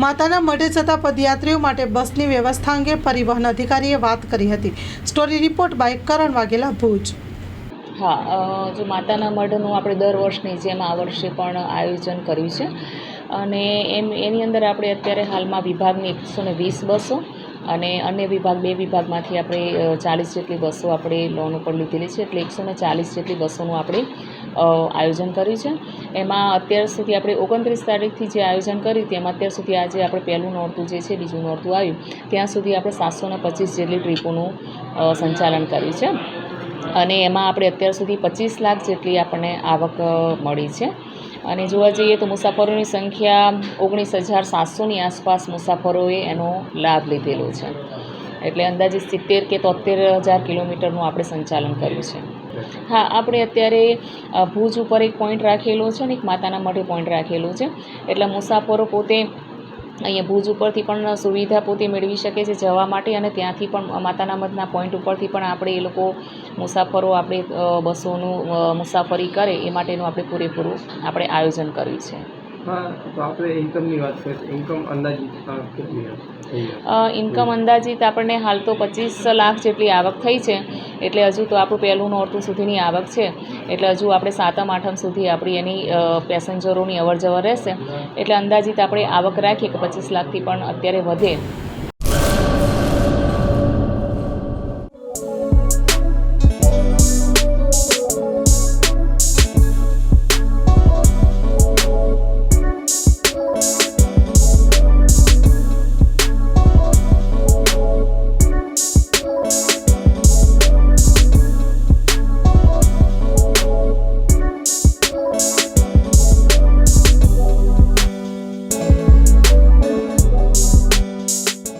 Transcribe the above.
માતાના મઢે જતા પદયાત્રીઓ માટે બસની વ્યવસ્થા અંગે પરિવહન અધિકારીએ વાત કરી હતી। સ્ટોરી રિપોર્ટ બાય કરણ વાઘેલા, ભુજ। જો માતાના મઢનું આપણે દર વર્ષની જેમ આ વર્ષે પણ આયોજન કર્યું છે અને એની અંદર આપણે અત્યારે હાલમાં વિભાગની 120 બસો અને અન્ય વિભાગ 2 વિભાગમાંથી આપણે 40 જેટલી બસો આપણે લોન ઉપર લીધેલી છે, એટલે 140 જેટલી બસોનું આપણે આયોજન કર્યું છે। એમાં અત્યાર સુધી આપણે 29 તારીખથી જે આયોજન કર્યું તેમાં અત્યાર સુધી આજે આપણે પહેલું નોરતું જે છે, બીજું નોરતું આવ્યું ત્યાં સુધી આપણે 725 જેટલી ટ્રીપોનું સંચાલન કર્યું છે અને એમાં આપણે અત્યાર સુધી 25 લાખ જેટલી આપણને આવક મળી છે। અને જોવા જઈએ તો મુસાફરોની સંખ્યા 19,700ની આસપાસ મુસાફરોએ એનો લાભ લીધેલો છે, એટલે અંદાજે 70 કે 73,000 કિલોમીટરનું આપણે સંચાલન કર્યું છે। હા, આપણે અત્યારે ભુજ ઉપર એક પોઈન્ટ રાખેલો છે અને એક માતાના મઢે પોઈન્ટ રાખેલો છે, એટલે મુસાફરો પોતે અહીંયા ભુજ ઉપરથી પણ સુવિધા પોતે મેળવી શકે છે જવા માટે અને ત્યાંથી પણ માતાના મઢના પોઈન્ટ ઉપરથી પણ આપણે એ લોકો મુસાફરો આપણે બસોનું મુસાફરી કરે એ માટેનું આપણે પૂરેપૂરું આપણે આયોજન કર્યું છે। હા, તો આપણે ઇન્કમની વાત કરીએ તો ઇન્કમ અંદાજિત કેટલી હશે? ઇન્કમ અંદાજિત આપણને હાલ તો 25 લાખ જેટલી આવક થઈ છે, એટલે હજુ તો આપણું પહેલું નોરતું સુધીની આવક છે, એટલે હજુ આપણે 7મ 8મ સુધી આપણી એની પેસેન્જરોની અવર જવર રહેશે, એટલે અંદાજિત આપણે આવક રાખીએ કે 25 લાખથી પણ અત્યારે વધે